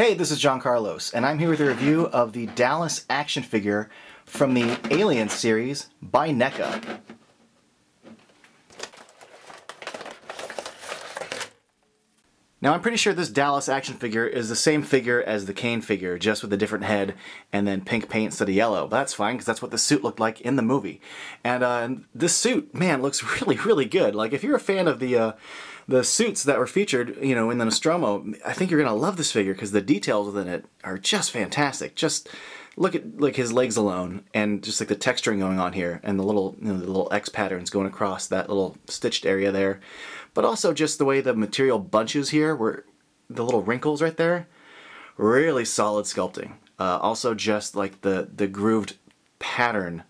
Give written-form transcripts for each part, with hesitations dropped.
Hey, this is John Carlos, and I'm here with a review of the Dallas action figure from the Alien series by NECA. Now, I'm pretty sure this Dallas action figure is the same figure as the Kane figure, just with a different head and then pink paint instead of yellow. But that's fine, because that's what the suit looked like in the movie. And this suit, man, looks really good. Like, if you're a fan of the suits that were featured, you know, in the Nostromo, I think you're gonna love this figure because the details within it are just fantastic. Just look at like his legs alone, and just like the texturing going on here, and the little, you know, the little X patterns going across that little stitched area there. But also just the way the material bunches here, where the little wrinkles right there, really solid sculpting. Also just like the grooved pattern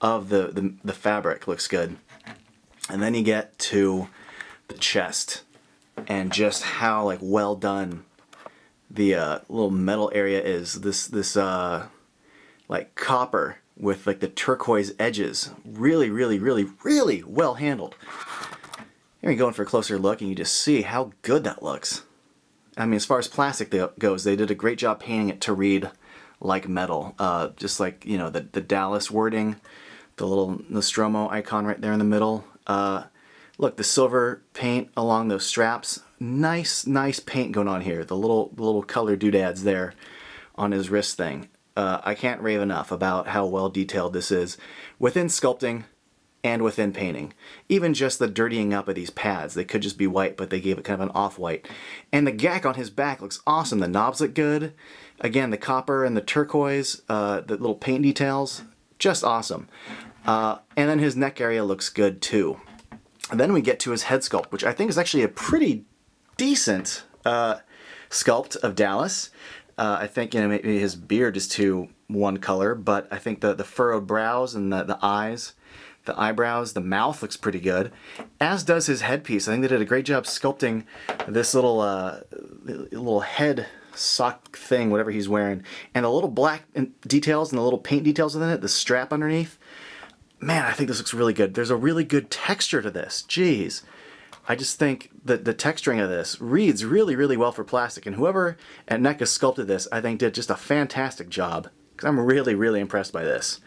of the fabric looks good. And then you get to the chest and just how like well done the little metal area is. This like copper with like the turquoise edges, really well handled. Here you go in for a closer look and you just see how good that looks. I mean, as far as plastic goes, they did a great job painting it to read like metal. Just like, you know, the Dallas wording, the little Nostromo icon right there in the middle. Look, the silver paint along those straps. Nice paint going on here. The little color doodads there on his wrist thing. I can't rave enough about how well detailed this is within sculpting and within painting. Even just the dirtying up of these pads. They could just be white, but they gave it kind of an off-white. And the gack on his back looks awesome. The knobs look good. Again, the copper and the turquoise, the little paint details, just awesome. And then his neck area looks good too. And then we get to his head sculpt, which I think is actually a pretty decent sculpt of Dallas. I think, you know, maybe his beard is too one color, but I think the furrowed brows and the eyes, the eyebrows, the mouth looks pretty good, as does his headpiece. I think they did a great job sculpting this little head sock thing, whatever he's wearing, and the little black details and the little paint details within it, the strap underneath. Man, I think this looks really good. There's a really good texture to this. Jeez. I just think that the texturing of this reads really well for plastic, and whoever at NECA sculpted this, I think did just a fantastic job, because I'm really impressed by this.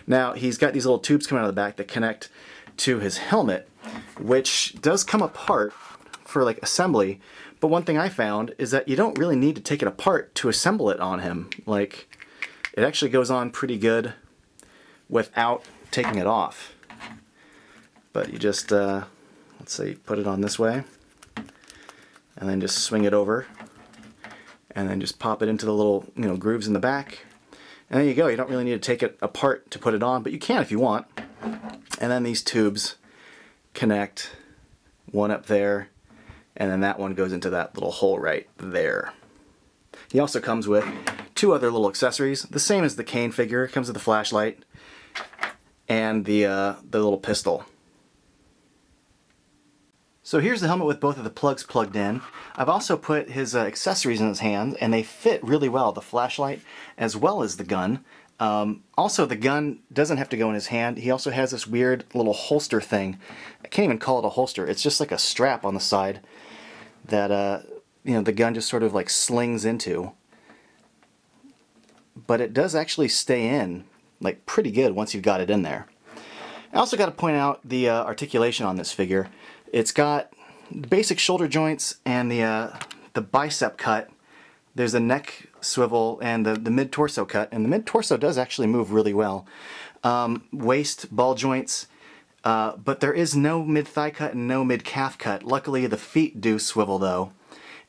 Now, he's got these little tubes coming out of the back that connect to his helmet, which does come apart for like assembly, but one thing I found is that you don't really need to take it apart to assemble it on him. Like, it actually goes on pretty good without taking it off. But you just, let's say, put it on this way, and then just swing it over, and then just pop it into the little, you know, grooves in the back. And there you go. You don't really need to take it apart to put it on, but you can if you want. And then these tubes connect, one up there, and then that one goes into that little hole right there. He also comes with two other little accessories, the same as the Kane figure. It comes with the flashlight and the little pistol. So here's the helmet with both of the plugs plugged in. I've also put his accessories in his hands, and they fit really well, the flashlight as well as the gun. Also, the gun doesn't have to go in his hand. He also has this weird little holster thing. I can't even call it a holster. It's just like a strap on the side that you know, the gun just sort of like slings into. But it does actually stay in like pretty good once you've got it in there. I also got to point out the articulation on this figure. It's got the basic shoulder joints and the bicep cut. There's a neck swivel and the mid-torso cut, and the mid-torso does actually move really well. Waist, ball joints, but there is no mid-thigh cut and no mid-calf cut. Luckily, the feet do swivel though,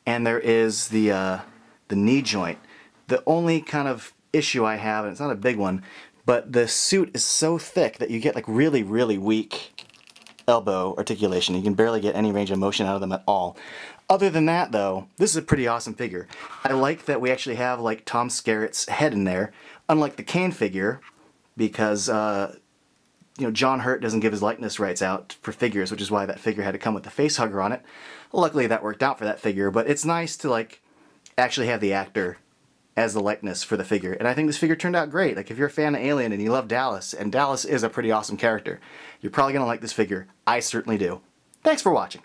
and there is the knee joint. The only kind of issue I have, and it's not a big one, but the suit is so thick that you get like really weak elbow articulation. You can barely get any range of motion out of them at all. Other than that though, this is a pretty awesome figure. I like that we actually have like Tom Skerritt's head in there, unlike the Kane figure, because you know, John Hurt doesn't give his likeness rights out for figures, which is why that figure had to come with the face hugger on it. Luckily that worked out for that figure, but it's nice to like actually have the actor as the likeness for the figure. And I think this figure turned out great. Like, if you're a fan of Alien and you love Dallas, and Dallas is a pretty awesome character, you're probably going to like this figure. I certainly do. Thanks for watching.